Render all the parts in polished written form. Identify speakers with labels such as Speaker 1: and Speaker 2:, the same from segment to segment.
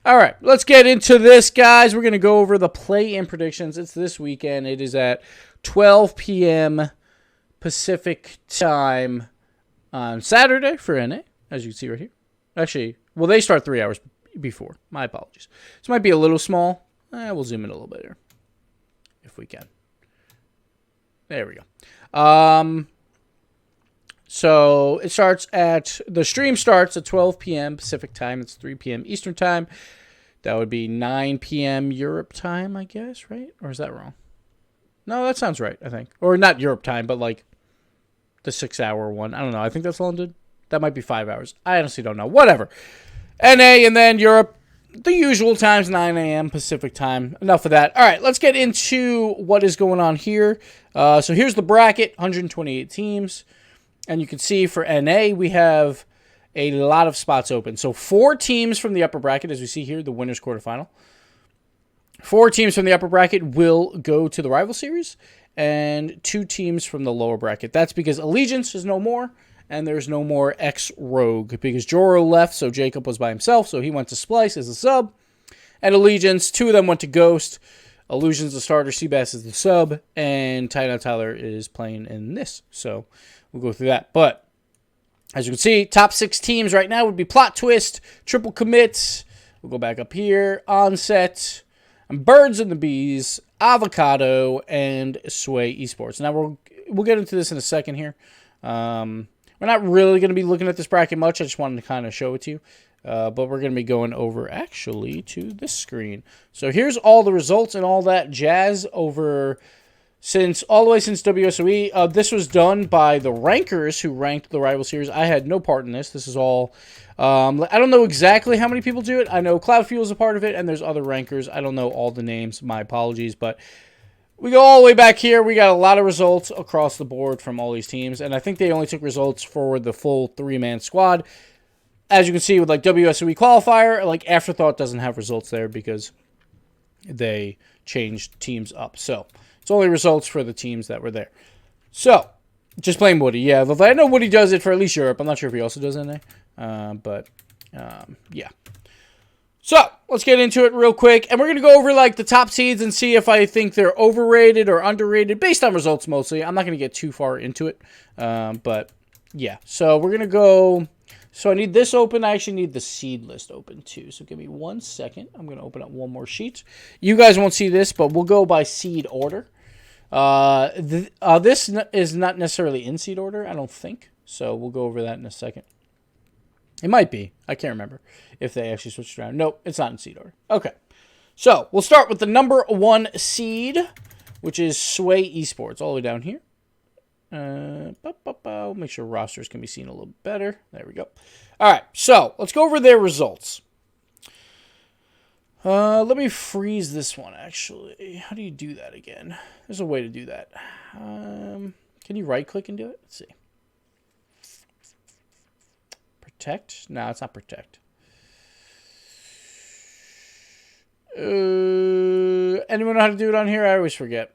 Speaker 1: All right, let's get into this, guys. We're going to go over the play-in predictions. It's this weekend. It is at 12 p.m. Pacific time on Saturday for NA, as you can see right here. Actually, well, they start 3 hours before. My apologies. This might be a little small. We'll zoom in a little bit here if we can. There we go. So the stream starts at 12 p.m. Pacific time. It's 3 p.m. Eastern time. That would be 9 p.m. Europe time, I guess, right? Or is that wrong? No, that sounds right, I think. Or not Europe time, but like the 6-hour one. I don't know. I think that's London. That might be 5 hours. I honestly don't know. Whatever. NA and then Europe, the usual times, 9 a.m. Pacific time. Enough of that. All right, let's get into what is going on here. So here's the bracket, 128 teams. And you can see for NA, we have a lot of spots open. So 4 teams from the upper bracket, as we see here, the winners quarterfinal. 4 teams from the upper bracket will go to the rival series, and 2 teams from the lower bracket. That's because Allegiance is no more, and there's no more ex-Rogue, because Joro left, so Jacob was by himself, so he went to Splice as a sub. And Allegiance, 2 of them went to Ghost. Illusion's the starter, Seabass is the sub, and Tyler is playing in this. So we'll go through that. But as you can see, top 6 teams right now would be Plot Twist, Triple Commits. We'll go back up here. Onset, and Birds and the Bees, Avocado, and Sway Esports. Now we'll get into this in a second here. We're not really going to be looking at this bracket much. I just wanted to kind of show it to you. But we're going to be going over, actually, to this screen. So here's all the results and all that jazz over all the way since WSOE. This was done by the rankers who ranked the rival series. I had no part in this. This is all... I don't know exactly how many people do it. I know Cloudfuel is a part of it, and there's other rankers. I don't know all the names. My apologies, but we go all the way back here. We got a lot of results across the board from all these teams, and I think they only took results for the full 3-man squad. As you can see with like WSOE qualifier, like Afterthought doesn't have results there because they changed teams up. So it's only results for the teams that were there. So just blame Woody. Yeah, I know Woody does it for at least Europe. I'm not sure if he also does NA. Yeah. So let's get into it real quick. And we're going to go over like the top seeds and see if I think they're overrated or underrated based on results mostly. I'm not going to get too far into it. But yeah, so we're going to go... So I need this open. I actually need the seed list open too. So give me 1 second. I'm going to open up one more sheet. You guys won't see this, but we'll go by seed order. This is not necessarily in seed order, I don't think. So we'll go over that in a second. It might be. I can't remember if they actually switched around. Nope, it's not in seed order. Okay. So we'll start with the number 1 seed, which is Sway Esports, all the way down here. Make sure rosters can be seen a little better. There we go. All right, so let's go over their results. Let me freeze this one, actually. How do you do that again? There's a way to do that. Can you right-click and do it? Let's see. Protect? No, it's not protect. Anyone know how to do it on here? I always forget.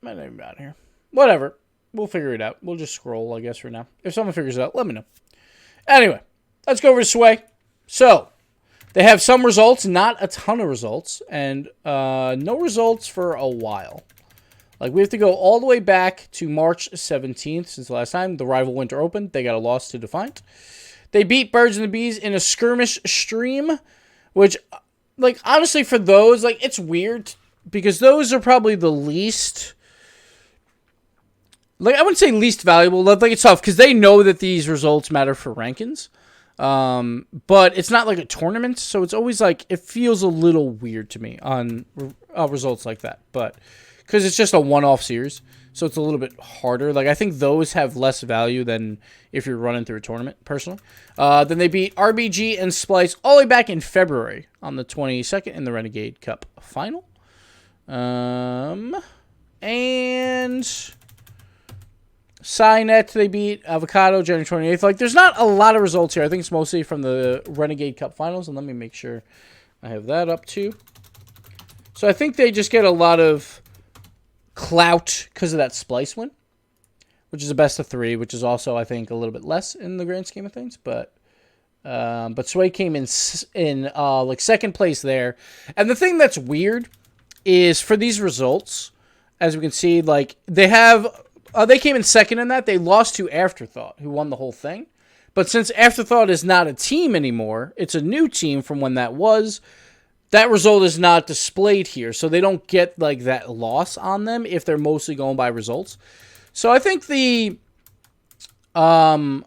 Speaker 1: Might not even be on here. Whatever. We'll figure it out. We'll just scroll, I guess, for now. If someone figures it out, let me know. Anyway, let's go over to Sway. So, they have some results, not a ton of results, and no results for a while. Like, we have to go all the way back to March 17th, since the last time the Rival Winter opened. They got a loss to Defiant. They beat Birds and the Bees in a skirmish stream, which, like, honestly, for those, like, it's weird, because those are probably the least... Like, I wouldn't say least valuable. Like, it's tough because they know that these results matter for rankings. But it's not like a tournament, so it's always like, it feels a little weird to me on results like that. But, because it's just a one-off series, so it's a little bit harder. Like, I think those have less value than if you're running through a tournament, personally. Then they beat RBG and Splice all the way back in February on the 22nd in the Renegade Cup final. And... Cynet, they beat Avocado January 28th. Like, there's not a lot of results here. I think it's mostly from the Renegade Cup finals. And let me make sure I have that up too. So I think they just get a lot of clout because of that Splice win, which is a best of 3, which is also, I think, a little bit less in the grand scheme of things. But But Sway came in like second place there. And the thing that's weird is for these results, as we can see, like they came in second in that. They lost to Afterthought, who won the whole thing. But since Afterthought is not a team anymore, it's a new team from when that was. That result is not displayed here, so they don't get like that loss on them if they're mostly going by results. So I think the reason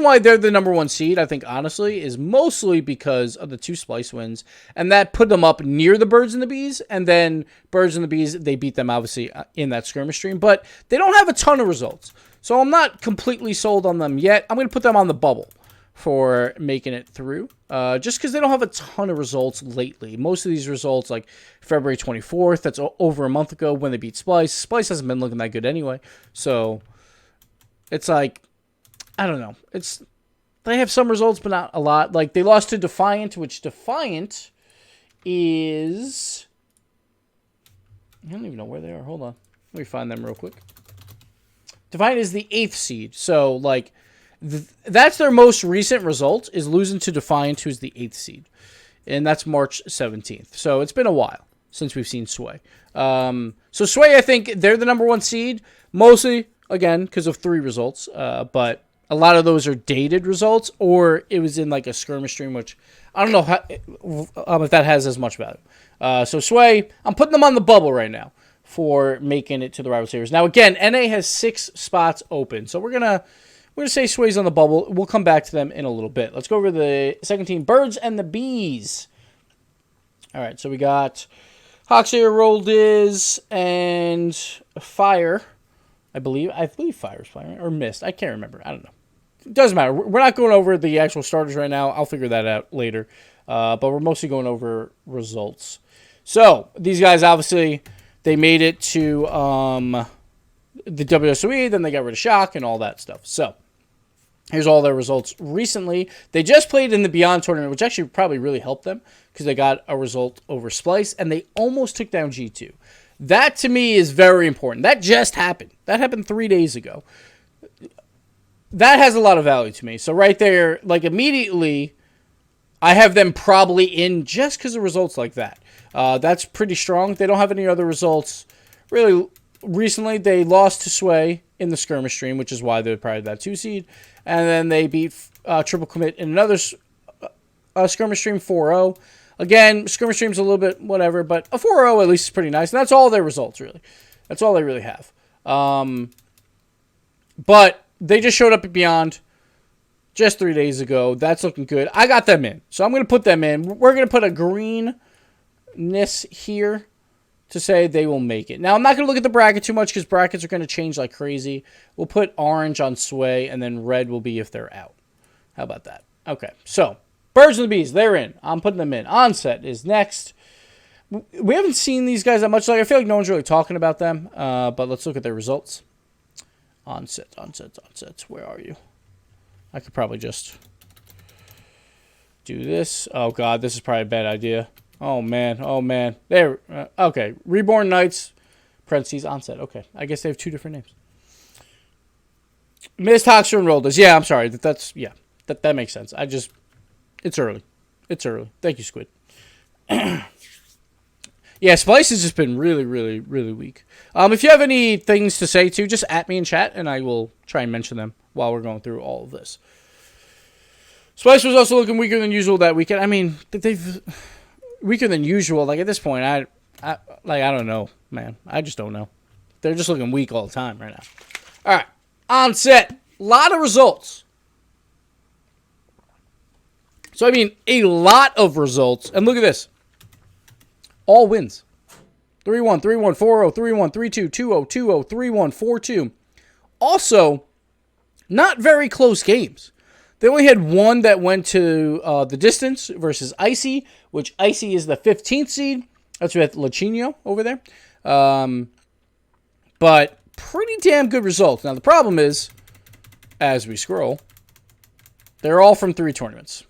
Speaker 1: why they're the number one seed, I think honestly, is mostly because of the 2 Splice wins, and that put them up near the Birds and the Bees, and then Birds and the Bees, they beat them obviously in that skirmish stream, but they don't have a ton of results. So I'm not completely sold on them yet. I'm going to put them on the bubble for making it through, just because they don't have a ton of results lately. Most of these results, like February 24th, that's over a month ago when they beat Splice. Splice hasn't been looking that good anyway, so it's like, I don't know. They have some results, but not a lot. Like, they lost to Defiant, which Defiant is... I don't even know where they are. Hold on. Let me find them real quick. Defiant is the 8th seed, so, like... that's their most recent result, is losing to Defiant, who's the 8th seed. And that's March 17th. So it's been a while since we've seen Sway. So Sway, I think they're the number one seed, mostly, again, because of 3 results. But a lot of those are dated results, or it was in like a skirmish stream, which I don't know if that has as much value. So Sway, I'm putting them on the bubble right now for making it to the Rival Series. Now, again, NA has 6 spots open. So we're going to say Sway's on the bubble. We'll come back to them in a little bit. Let's go over the second team, Birds and the Bees. All right, so we got Hoxie, Roldiz, and Fire. I believe Fire's playing, or Mist. I can't remember. I don't know. It doesn't matter. We're not going over the actual starters right now. I'll figure that out later. But we're mostly going over results. So these guys, obviously, they made it to the WSOE. Then they got rid of Shock and all that stuff. So here's all their results recently. They just played in the Beyond tournament, which actually probably really helped them because they got a result over Splice, and they almost took down G2. That, to me, is very important. That just happened. That happened 3 days ago. That has a lot of value to me. So right there, like immediately, I have them probably in just because of results like that. That's pretty strong. They don't have any other results. Really, recently, they lost to Sway in the skirmish stream, which is why they're probably that 2 seed. And then they beat Triple Commit in another skirmish stream 4-0. Again, skirmish stream's a little bit whatever, but a 4-0 at least is pretty nice. And that's all their results, really. That's all they really have. But they just showed up at Beyond just 3 days ago. That's looking good. I got them in. So I'm going to put them in. We're going to put a greenness here to say they will make it. Now, I'm not going to look at the bracket too much because brackets are going to change like crazy. We'll put orange on Sway, and then red will be if they're out. How about that? Okay, so Birds and the Bees, they're in. I'm putting them in. Onset is next. We haven't seen these guys that much. Like, I feel like no one's really talking about them, but let's look at their results. Onset. Where are you? I could probably just do this. Oh, God, this is probably a bad idea. Oh, man. There. Okay. Reborn Knights, parentheses, Onset. Okay. I guess they have 2 different names. Mist, Hoxer, and Roldiz. Yeah, I'm sorry. That makes sense. It's early. Thank you, Squid. Yeah, Splice has just been really, really, really weak. If you have any things to say, too, just at me in chat, and I will try and mention them while we're going through all of this. Splice was also looking weaker than usual that weekend. I mean, they've weaker than usual. Like, at this point, I don't know, man. I just don't know. They're just looking weak all the time right now. All right, Onset. A lot of results. So, I mean, a lot of results. And look at this. All wins. 3-1, 3-1, 4-0, 3-1, 3-2, 2-0, 2-0, 3-1, 4-2. Also, not very close games. They only had one that went to the distance versus Icy, which Icy is the 15th seed. That's with Lachino over there. But pretty damn good results. Now, the problem is, as we scroll, they're all from 3 tournaments.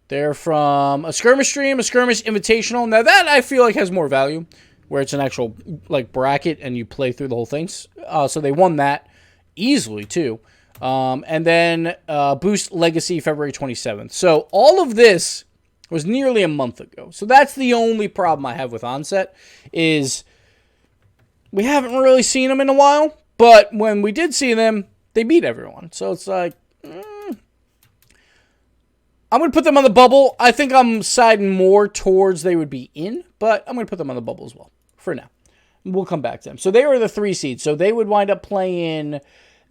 Speaker 1: They're from a skirmish stream, a skirmish invitational. Now, that I feel like has more value, where it's an actual like bracket and you play through the whole thing. So they won that easily, too. And then Boost Legacy February 27th. So all of this was nearly a month ago. So that's the only problem I have with Onset is we haven't really seen them in a while. But when we did see them, they beat everyone. So it's like, I'm going to put them on the bubble. I think I'm siding more towards they would be in, but I'm going to put them on the bubble as well for now. We'll come back to them. So they were the 3 seeds. So they would wind up playing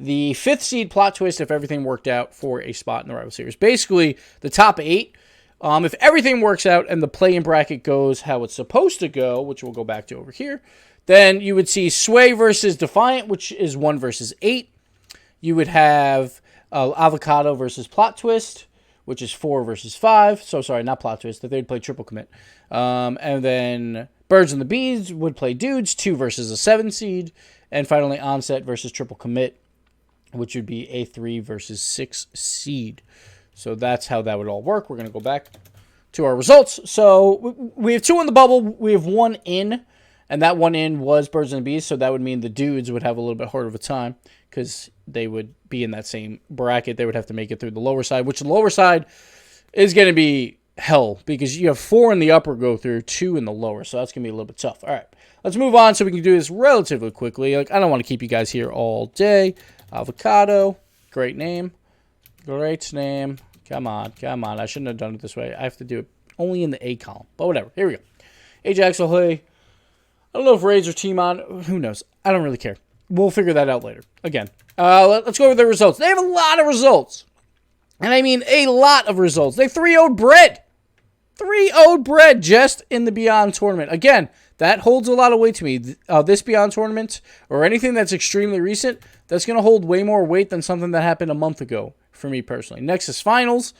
Speaker 1: the 5th seed Plot Twist if everything worked out for a spot in the Rival Series. Basically, the top 8, if everything works out and the play-in bracket goes how it's supposed to go, which we'll go back to over here, then you would see Sway versus Defiant, which is 1 versus 8. You would have Avocado versus Plot Twist, which is 4 versus 5. So, sorry, not Plot Twist. They'd play Triple Commit. And then Birds and the Bees would play Dudes, 2 versus a 7 seed. And finally, Onset versus Triple Commit, which would be a 3 versus 6 seed. So that's how that would all work. We're going to go back to our results. So we have 2 on the bubble. We have 1 in. And that 1 in was Birds and the Bees. So that would mean the Dudes would have a little bit harder of a time because they would be in that same bracket. They would have to make it through the lower side, which the lower side is going to be hell because you have 4 in the upper go through, 2 in the lower. So that's going to be a little bit tough. All right, let's move on so we can do this relatively quickly. Like, I don't want to keep you guys here all day. Avocado, great name. Great name. Come on, come on. I shouldn't have done it this way. I have to do it only in the A column. But whatever. Here we go. Ajax Ahoy. I don't know if Raids or Team On. Who knows? I don't really care. We'll figure that out later. Again, let's go over the results. They have a lot of results. And I mean a lot of results. They 3-0'd Bread. 3-0'd Bread just in the Beyond tournament. Again, that holds a lot of weight to me. This Beyond tournament, or anything that's extremely recent, that's going to hold way more weight than something that happened a month ago for me personally. Nexus Finals,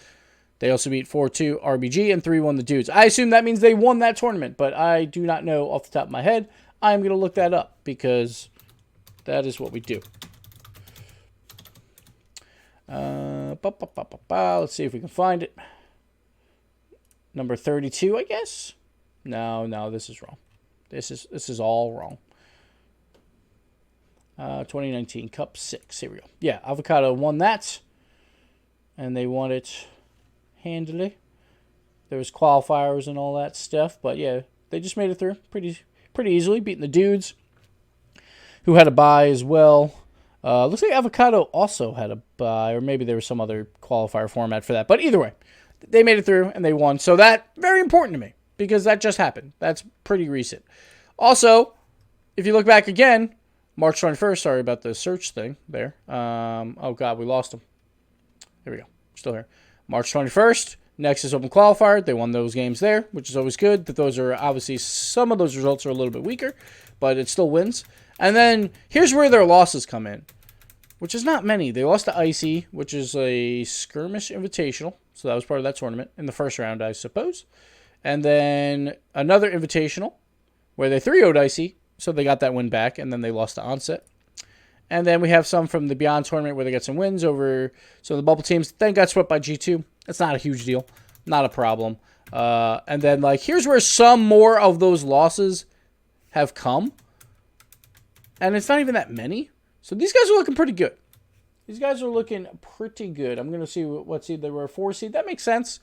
Speaker 1: they also beat 4-2 RBG and 3-1 the Dudes. I assume that means they won that tournament, but I do not know off the top of my head. I'm going to look that up because that is what we do. Let's see if we can find it. Number 32, I guess. No, this is wrong. This is all wrong. 2019 Cup 6. Here we go. Yeah, Avocado won that, and they won it handily. There was qualifiers and all that stuff, but yeah, they just made it through pretty easily, beating the Dudes, who had a bye as well. Looks like Avocado also had a bye, or maybe there was some other qualifier format for that. But either way, they made it through and they won. So that very important to me because that just happened. That's pretty recent. Also, if you look back again, March 21st. Sorry about the search thing there. Oh God, we lost them. Here we go. Still here. March 21st. Nexus Open Qualifier. They won those games there, which is always good. That those are obviously some of those results are a little bit weaker, but it still wins. And then here's where their losses come in, which is not many. They lost to Icy, which is a skirmish invitational. So that was part of that tournament in the first round, I suppose. And then another invitational where they 3-0'd Icy, so they got that win back, and then they lost to Onset. And then we have some from the Beyond tournament where they got some wins over some of the bubble teams. Then got swept by G2. That's not a huge deal. Not a problem. And then, like, here's where some more of those losses have come. And it's not even that many. So these guys are looking pretty good. These guys are looking pretty good. I'm going to see what seed they were. 4 seed. That makes sense.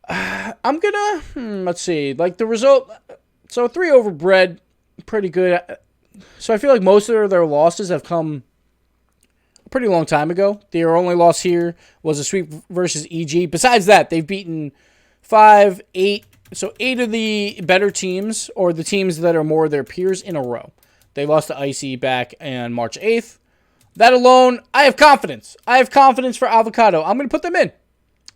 Speaker 1: I'm going to... let's see. Like, the result... So 3 over Bread. Pretty good. So I feel like most of their losses have come a pretty long time ago. Their only loss here was a sweep versus EG. Besides that, they've beaten 5, 8... So 8 of the better teams, or the teams that are more their peers, in a row. They lost to Icy back on March 8th. That alone, I have confidence. I have confidence for Avocado. I'm going to put them in.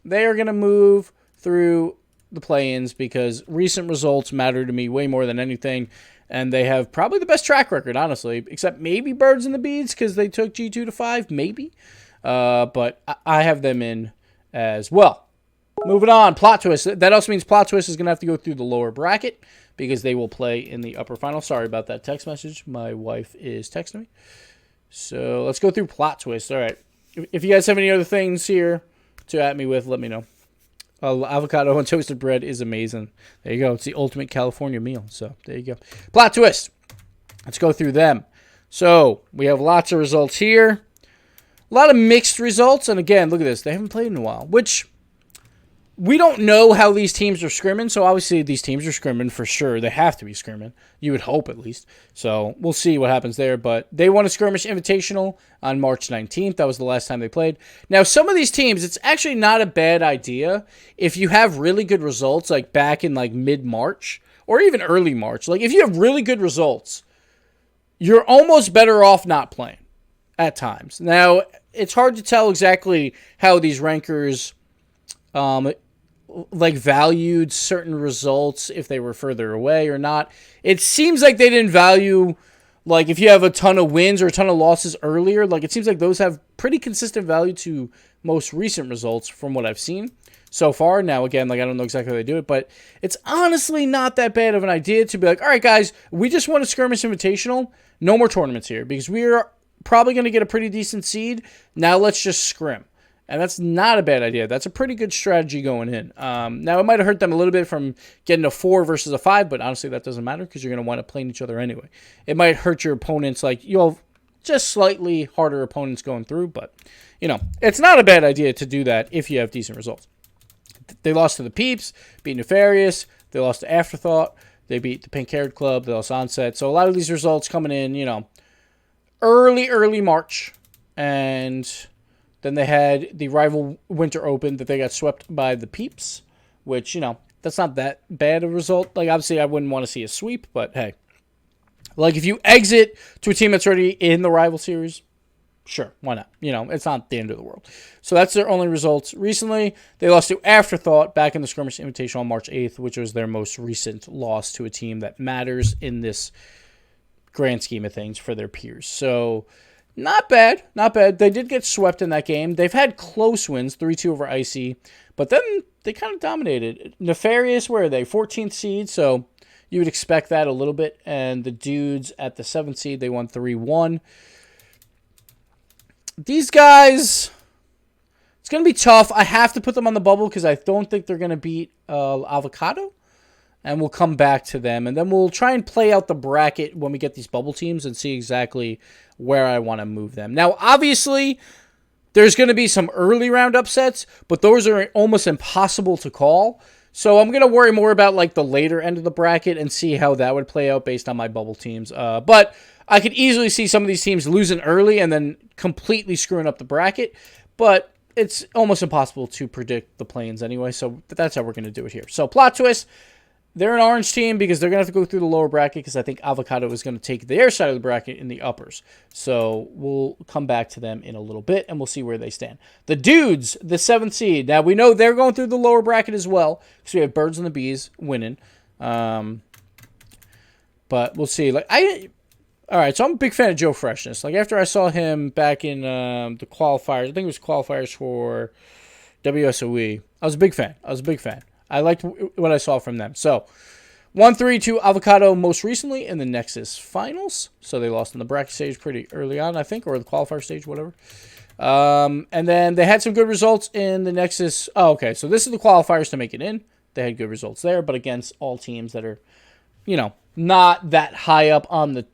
Speaker 1: They are going to move through the play-ins because recent results matter to me way more than anything. And they have probably the best track record, honestly, except maybe Birds and the Bees because they took G2 to 5, maybe. But I have them in as well. Moving on, Plot Twist. That also means Plot Twist is going to have to go through the lower bracket because they will play in the upper final. Sorry about that text message. My wife is texting me. So let's go through Plot Twist. All right. If you guys have any other things here to at me with, let me know. Avocado and toasted bread is amazing. There you go. It's the ultimate California meal. So there you go. Plot Twist. Let's go through them. So we have lots of results here. A lot of mixed results. And again, look at this. They haven't played in a while, which we don't know how these teams are scrimming. So obviously these teams are scrimming for sure. They have to be scrimming. You would hope at least. So we'll see what happens there. But they won a skirmish invitational on March 19th. That was the last time they played. Now, some of these teams, it's actually not a bad idea if you have really good results like back in like mid-March or even early March. Like if you have really good results, you're almost better off not playing at times. Now, it's hard to tell exactly how these rankers valued certain results if they were further away or not. It seems like they didn't value, like, if you have a ton of wins or a ton of losses earlier, like, it seems like those have pretty consistent value to most recent results from what I've seen so far. Now, again, like, I don't know exactly how they do it, but it's honestly not that bad of an idea to be like, all right, guys, we just won a skirmish invitational. No more tournaments here because we're probably going to get a pretty decent seed. Now let's just scrim. And that's not a bad idea. That's a pretty good strategy going in. Now, it might have hurt them a little bit from getting a 4 versus a 5, but honestly, that doesn't matter because you're going to wind up playing each other anyway. It might hurt your opponents. Like, you'll have just slightly harder opponents going through, but, you know, it's not a bad idea to do that if you have decent results. They lost to the Peeps, beat Nefarious. They lost to Afterthought. They beat the Pink Haired Club. They lost Onset. So a lot of these results coming in, you know, early March. And then they had the rival Winter Open that they got swept by the Peeps, which, you know, that's not that bad a result. Like, obviously, I wouldn't want to see a sweep, but hey. Like, if you exit to a team that's already in the rival series, sure, why not? You know, it's not the end of the world. So that's their only results. Recently, they lost to Afterthought back in the Skirmish Invitational on March 8th, which was their most recent loss to a team that matters in this grand scheme of things for their peers. So, not bad. Not bad. They did get swept in that game. They've had close wins, 3-2 over Icy, but then they kind of dominated. Nefarious, where are they? 14th seed, so you would expect that a little bit. And the dudes at the 7th seed, they won 3-1. These guys, it's going to be tough. I have to put them on the bubble because I don't think they're going to beat Avocado. And we'll come back to them. And then we'll try and play out the bracket when we get these bubble teams and see exactly where I want to move them. Now, obviously, there's going to be some early round upsets, but those are almost impossible to call. So I'm going to worry more about like the later end of the bracket and see how that would play out based on my bubble teams. But I could easily see some of these teams losing early and then completely screwing up the bracket. But it's almost impossible to predict the play-ins anyway. So that's how we're going to do it here. So plot twist. They're an orange team because they're going to have to go through the lower bracket because I think Avocado is going to take their side of the bracket in the uppers. So we'll come back to them in a little bit, and we'll see where they stand. The dudes, the 7th seed. Now, we know they're going through the lower bracket as well because we have Birds and the Bees winning. But we'll see. All right, so I'm a big fan of Joe Freshness. Like, after I saw him back in the qualifiers, I think it was qualifiers for WSOE, I was a big fan. I liked what I saw from them. So, 1-3 to Avocado most recently in the Nexus Finals. So, they lost in the bracket stage pretty early on, I think, or the qualifier stage, whatever. And then they had some good results in the Nexus. Oh, okay. So, this is the qualifiers to make it in. They had good results there, but against all teams that are, you know, not that high up on the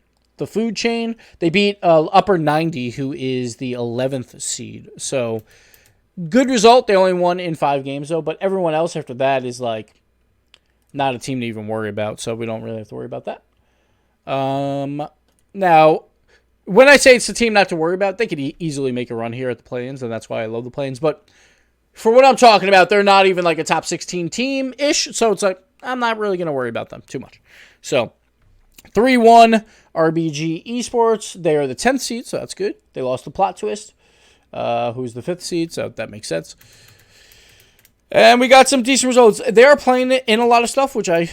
Speaker 1: food chain. They beat Upper 90, who is the 11th seed. So, good result. They only won in 5 games, though. But everyone else after that is, like, not a team to even worry about. So we don't really have to worry about that. Now, when I say it's a team not to worry about, they could easily make a run here at the play-ins, and that's why I love the play-ins. But for what I'm talking about, they're not even, like, a top 16 team-ish. So it's like, I'm not really going to worry about them too much. So, 3-1 RBG Esports. They are the 10th seed, so that's good. They lost to Plot Twist, who's the 5th seed, so that makes sense. And we got some decent results. They are playing it in a lot of stuff, which I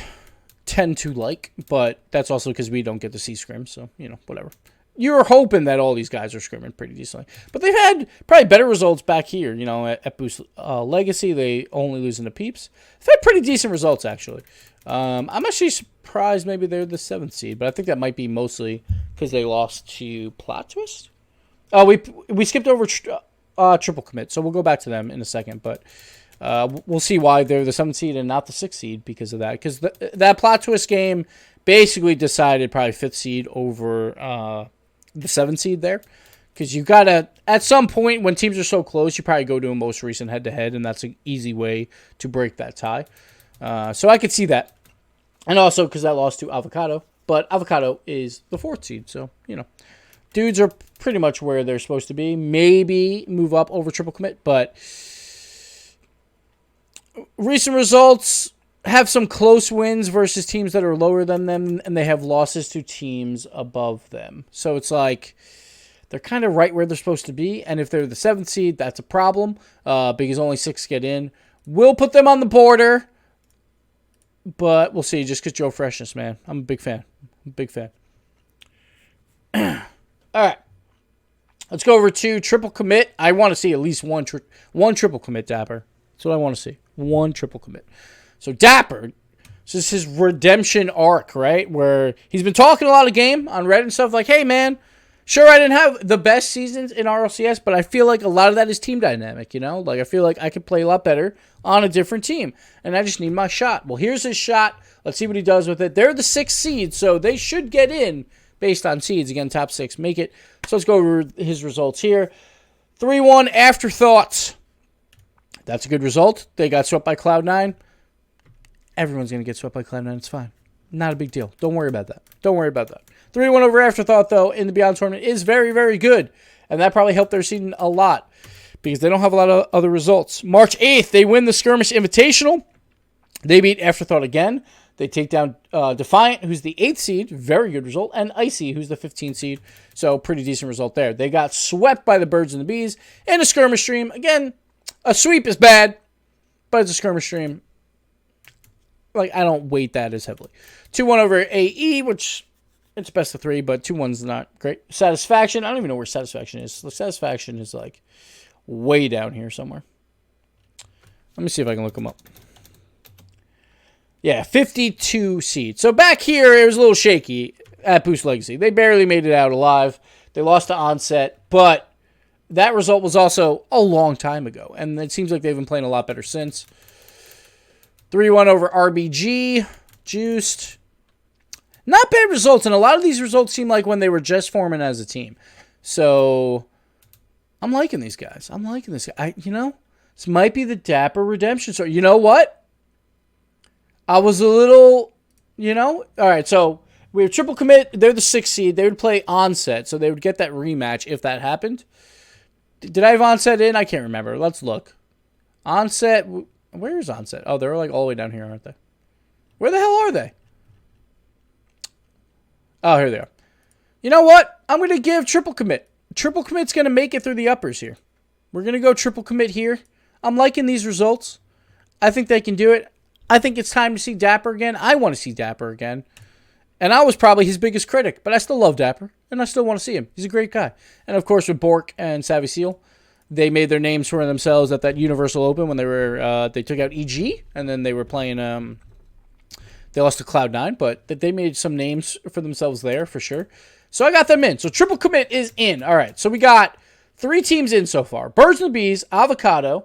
Speaker 1: tend to like, but that's also because we don't get to see scrims, so, you know, whatever. You're hoping that all these guys are scrimming pretty decently. But they've had probably better results back here, you know, at Boost Legacy. They only losing to Peeps. They've had pretty decent results, actually. I'm actually surprised maybe they're the 7th seed, but I think that might be mostly because they lost to Plot Twist. We skipped over Triple Commit, so we'll go back to them in a second. But we'll see why they're the 7th seed and not the 6th seed because of that. Because that Plot Twist game basically decided probably 5th seed over the 7 seed there. Because you got to, at some point when teams are so close, you probably go to a most recent head-to-head, and that's an easy way to break that tie. So I could see that. And also because I lost to Avocado. But Avocado is the 4th seed, so, dudes are pretty much where they're supposed to be. Maybe move up over triple commit, but recent results have some close wins versus teams that are lower than them, and they have losses to teams above them. So it's like they're kind of right where they're supposed to be, and if they're the 7th seed, that's a problem because only 6 get in. We'll put them on the border, but we'll see, just because Joe Freshness, man. I'm a big fan. All right. Let's go over to triple commit. I want to see at least one triple commit, Dapper. That's what I want to see. One triple commit. So Dapper, this is his redemption arc, right? Where he's been talking a lot of game on Reddit and stuff like, hey, man, sure, I didn't have the best seasons in RLCS, but I feel like a lot of that is team dynamic, Like, I feel like I could play a lot better on a different team, and I just need my shot. Well, here's his shot. Let's see what he does with it. They're the 6th seed, so they should get in based on seeds. Again, top 6 make it. So let's go over his results here. 3-1 afterthought. That's a good result. They got swept by Cloud9. Everyone's going to get swept by Cloud9. It's fine. Not a big deal. Don't worry about that. 3-1 over afterthought, though, in the Beyond tournament is very, very good. And that probably helped their seeding a lot because they don't have a lot of other results. March 8th, they win the Skirmish Invitational. They beat Afterthought again. They take down Defiant, who's the 8th seed. Very good result. And Icy, who's the 15th seed. So pretty decent result there. They got swept by the Birds and the Bees in a skirmish stream. Again, a sweep is bad, but it's a skirmish stream. Like, I don't weight that as heavily. 2-1 over AE, which it's best of 3, but 2-1's not great. Satisfaction, I don't even know where Satisfaction is. Satisfaction is, like, way down here somewhere. Let me see if I can look them up. Yeah, 52 seed. So back here, it was a little shaky at Boost Legacy. They barely made it out alive. They lost to Onset, but that result was also a long time ago, and it seems like they've been playing a lot better since. 3-1 over RBG. Juiced. Not bad results, and a lot of these results seem like when they were just forming as a team. So, I'm liking these guys. I'm liking this guy. This might be the Dapper redemption story. You know what? I was a little, All right, so we have triple commit. They're the 6th seed. They would play Onset, so they would get that rematch if that happened. Did I have Onset in? I can't remember. Let's look. Onset, where is Onset? Oh, they're like all the way down here, aren't they? Where the hell are they? Oh, here they are. You know what? I'm going to give triple commit. Triple commit's going to make it through the uppers here. We're going to go triple commit here. I'm liking these results. I think they can do it. I think it's time to see Dapper again. I want to see Dapper again. And I was probably his biggest critic, but I still love Dapper, and I still want to see him. He's a great guy. And, of course, with Bork and Savvy Seal, they made their names for themselves at that Universal Open when they took out EG, and then they were playing, they lost to Cloud9, but they made some names for themselves there for sure. So I got them in. So triple commit is in. All right, so we got 3 teams in so far. Birds and the Bees, Avocado,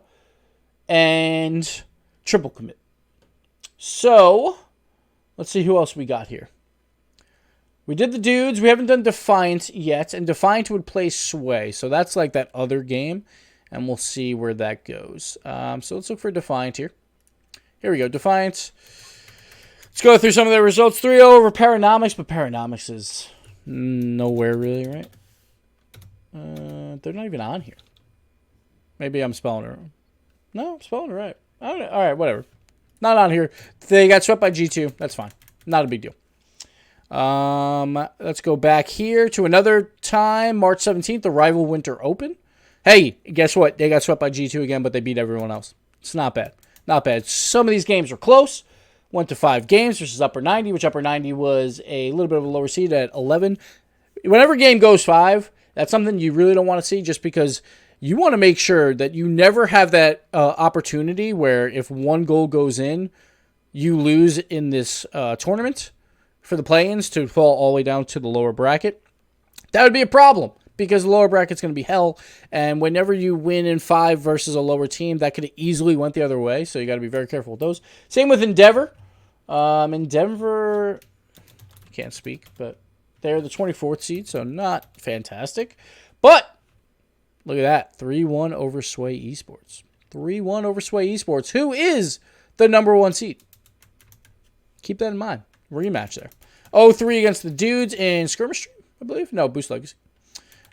Speaker 1: and triple commit. So, let's see who else we got here. We did the dudes. We haven't done Defiant yet. And Defiant would play Sway. So, that's like that other game. And we'll see where that goes. So, let's look for Defiant here. Here we go. Defiant. Let's go through some of their results. 3-0 over Paranomics. But Paranomics is nowhere really, right? They're not even on here. Maybe I'm spelling it wrong. No, I'm spelling it right. All right, whatever. Not on here. They got swept by G2. That's fine. Not a big deal. Let's go back here to another time. March 17th, the Rival Winter Open. Hey, guess what? They got swept by G2 again, but they beat everyone else. It's not bad. Not bad. Some of these games were close. Went to 5 games versus Upper 90, which Upper 90 was a little bit of a lower seed at 11. Whenever a game goes 5, that's something you really don't want to see just because you want to make sure that you never have that opportunity where if one goal goes in, you lose in this tournament for the play-ins to fall all the way down to the lower bracket. That would be a problem because the lower bracket's going to be hell. And whenever you win in 5 versus a lower team, that could have easily went the other way. So you got to be very careful with those. Same with Endeavor. Endeavor, can't speak, but They're the 24th seed, so not fantastic. But look at that. 3-1 over Sway Esports. 3-1 over Sway Esports, who is the number 1 seed. Keep that in mind. Rematch there. 0-3 against the dudes in Skirmish, I believe. No, Boost Legacy.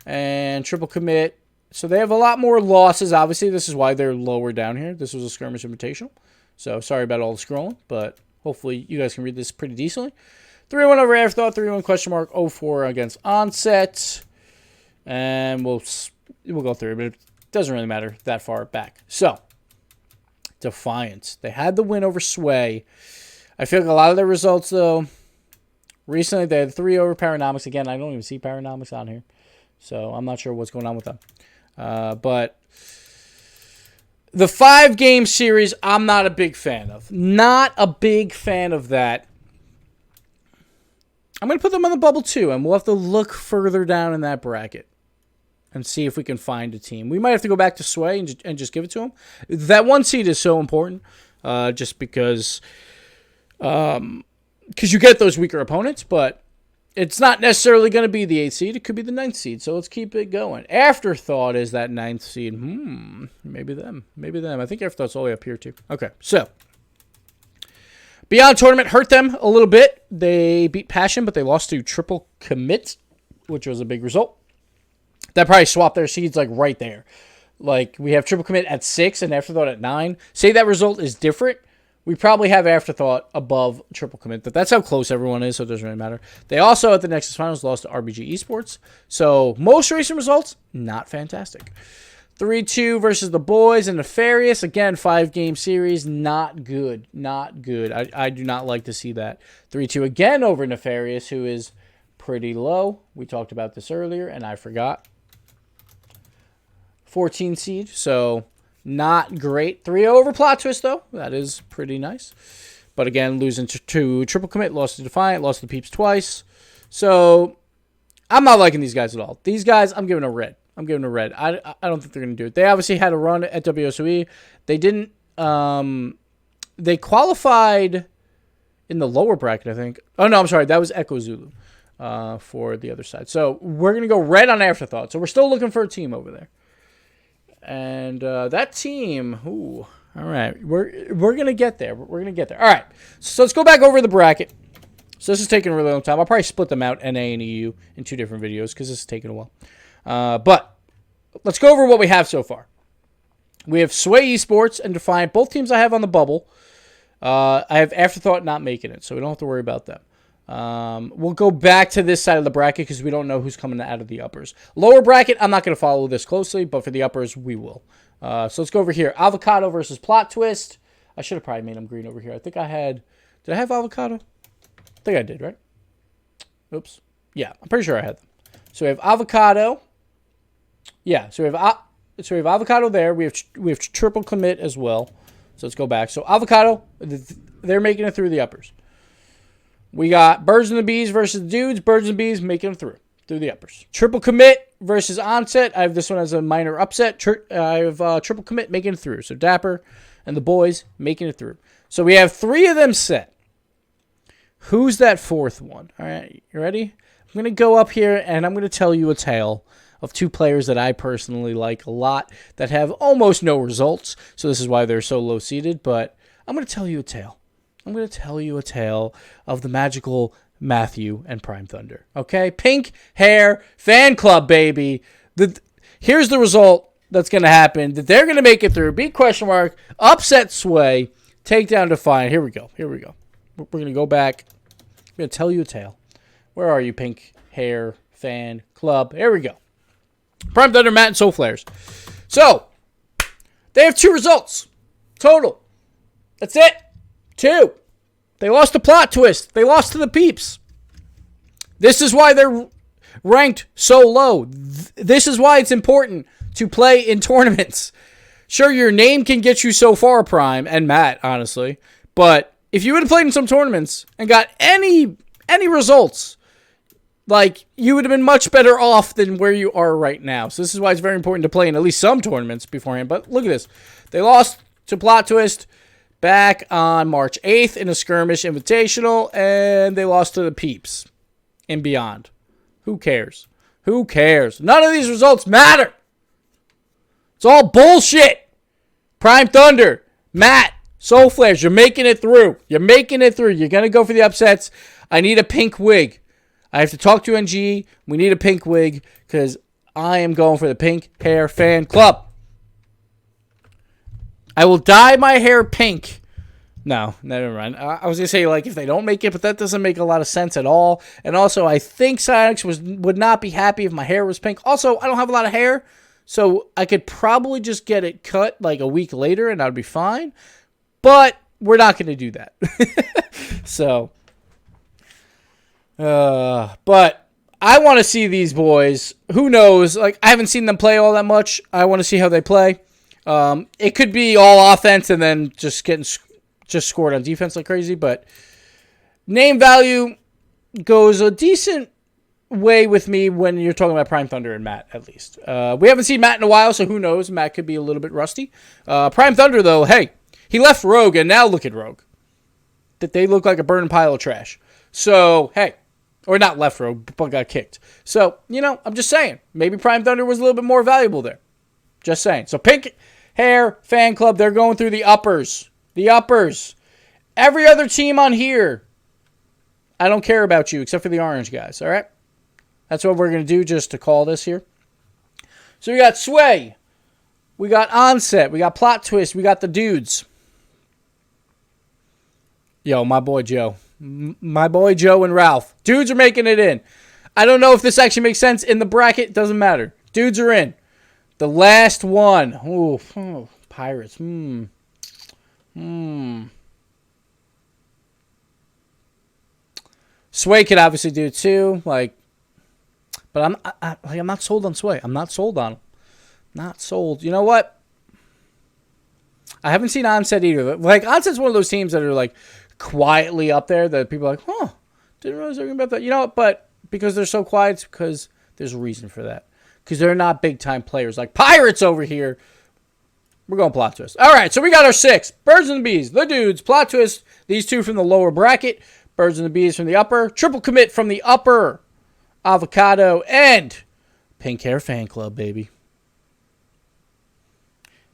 Speaker 1: And Triple Commit. So they have a lot more losses, obviously. This is why they're lower down here. This was a Skirmish Invitational. So sorry about all the scrolling, but hopefully you guys can read this pretty decently. 3-1 over Afterthought, 3-1 question mark, 0-4 against Onset. And we'll go through it, but it doesn't really matter that far back. So, Defiant. They had the win over Sway. I feel like a lot of their results, though, recently they had 3 over Paranomics. Again, I don't even see Paranomics on here. So, I'm not sure what's going on with them. But the 5-game series, I'm not a big fan of. Not a big fan of that. I'm going to put them on the bubble, too, and we'll have to look further down in that bracket and see if we can find a team. We might have to go back to Sway and just give it to them. That 1 seed is so important just because you get those weaker opponents, but it's not necessarily going to be the 8th seed. It could be the 9th seed, so let's keep it going. Afterthought is that 9th seed. Maybe them. Maybe them. I think Afterthought's all the way up here, too. Okay, so Beyond Tournament hurt them a little bit. They beat Passion, but they lost to Triple Commit, which was a big result. That probably swapped their seeds like right there. Like we have Triple Commit at 6 and Afterthought at 9. Say that result is different, we probably have Afterthought above Triple Commit. But that's how close everyone is, so it doesn't really matter. They also at the Nexus Finals lost to RBG Esports. So most recent results, not fantastic. 3-2 versus the boys and Nefarious. Again, 5-game series. Not good. Not good. I do not like to see that. 3-2 again over Nefarious, who is pretty low. We talked about this earlier, and I forgot. 14 seed, so not great. 3-0 over Plot Twist, though. That is pretty nice. But again, losing to Triple Commit, lost to Defiant, lost to Peeps twice. So I'm not liking these guys at all. These guys, I'm giving a red. I'm giving a red. I don't think they're going to do it. They obviously had a run at WSOE. They didn't. They qualified in the lower bracket, I think. Oh, no, I'm sorry. That was Echo Zulu for the other side. So we're going to go red on Afterthought. So we're still looking for a team over there. And that team, ooh, all right. We're going to get there. We're going to get there. All right. So let's go back over the bracket. So this is taking a really long time. I'll probably split them out, NA and EU, in 2 different videos because this is taking a while. But let's go over what we have so far. We have Sway Esports and Defiant. Both teams I have on the bubble. I have Afterthought not making it, so we don't have to worry about them. We'll go back to this side of the bracket because we don't know who's coming out of the uppers. Lower bracket, I'm not going to follow this closely, but for the uppers, we will. So let's go over here. Avocado versus Plot Twist. I should have probably made them green over here. I think I had... Did I have Avocado? I think I did, right? Oops. Yeah, I'm pretty sure I had them. So we have Avocado. Yeah, so we have Avocado there. We have Triple Commit as well. So let's go back. So Avocado, they're making it through the uppers. We got Birds and the Bees versus the Dudes. Birds and the Bees making it through the uppers. Triple Commit versus Onset. I have this one as a minor upset. I have Triple Commit making it through. So Dapper and the boys making it through. So we have 3 of them set. Who's that 4th one? All right, you ready? I'm going to go up here and I'm going to tell you a tale of 2 players that I personally like a lot that have almost no results. So this is why they're so low seeded. But I'm going to tell you a tale. I'm going to tell you a tale of the magical Matthew and Prime Thunder. Okay? Pink Hair Fan Club, baby. Here's the result that's going to happen. That they're going to make it through. Beat question mark. Upset Sway. Take down Defiant. Here we go. Here we go. We're going to go back. I'm going to tell you a tale. Where are you, Pink Hair Fan Club? Here we go. Prime Thunder, Matt, and Soul Flares. So, they have 2 results. Total. That's it. 2. They lost to Plot Twist. They lost to the Peeps. This is why they're ranked so low. This is why it's important to play in tournaments. Sure, your name can get you so far, Prime, and Matt, honestly. But if you would have played in some tournaments and got any results, like, you would have been much better off than where you are right now. So this is why it's very important to play in at least some tournaments beforehand. But look at this. They lost to Plot Twist back on March 8th in a skirmish invitational, and they lost to the Peeps and beyond. Who cares? Who cares? None of these results matter. It's all bullshit. Prime Thunder, Matt, Soul Flares, you're making it through. You're making it through. You're going to go for the upsets. I need a pink wig. I have to talk to NG. We need a pink wig because I am going for the Pink Hair Fan Club. I will dye my hair pink. No, never mind. I was going to say, like, if they don't make it, but that doesn't make a lot of sense at all. And also, I think Psyonix would not be happy if my hair was pink. Also, I don't have a lot of hair, so I could probably just get it cut, like, a week later, and I'd be fine. But we're not going to do that. So, but I want to see these boys. Who knows? Like, I haven't seen them play all that much. I want to see how they play. It could be all offense and then just scored on defense like crazy. But name value goes a decent way with me when you're talking about Prime Thunder and Matt, at least. We haven't seen Matt in a while, so who knows? Matt could be a little bit rusty. Prime Thunder, though, hey, he left Rogue, and now look at Rogue. That they look like a burning pile of trash. So, hey. Or not left Rogue, but got kicked. So, you know, I'm just saying. Maybe Prime Thunder was a little bit more valuable there. Just saying. So, Pink Hair Fan Club, they're going through the uppers. The uppers. Every other team on here, I don't care about you except for the orange guys, all right? That's what we're going to do just to call this here. So, we got Sway. We got Onset. We got Plot Twist. We got the dudes. Yo, my boy Joe. My boy Joe and Ralph. Dudes are making it in. I don't know if this actually makes sense in the bracket. Doesn't matter. Dudes are in. The last one. Ooh, Pirates. Sway could obviously do it too. Like, but I'm not sold on Sway. I'm not sold on him. Not sold. You know what? I haven't seen Onset either. Like, Onset's one of those teams that are like quietly up there that people are like, huh, didn't realize they were about that. You know, but because they're so quiet, it's because there's a reason for that. Because they're not big-time players like Pirates over here. We're going Plot Twist. All right, so we got our 6. Birds and the Bees, the dudes, Plot Twist, these two from the lower bracket, Birds and the Bees from the upper, Triple Commit from the upper, Avocado, and Pink Hair Fan Club, baby.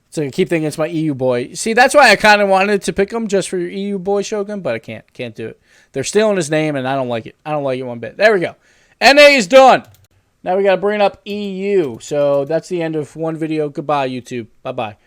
Speaker 1: So I keep thinking it's my EU boy. See, that's why I kind of wanted to pick him just for your EU boy, Shogun, but I can't. Can't do it. They're stealing his name, and I don't like it. I don't like it one bit. There we go. NA is done. Now we got to bring up EU. So that's the end of one video. Goodbye, YouTube. Bye-bye.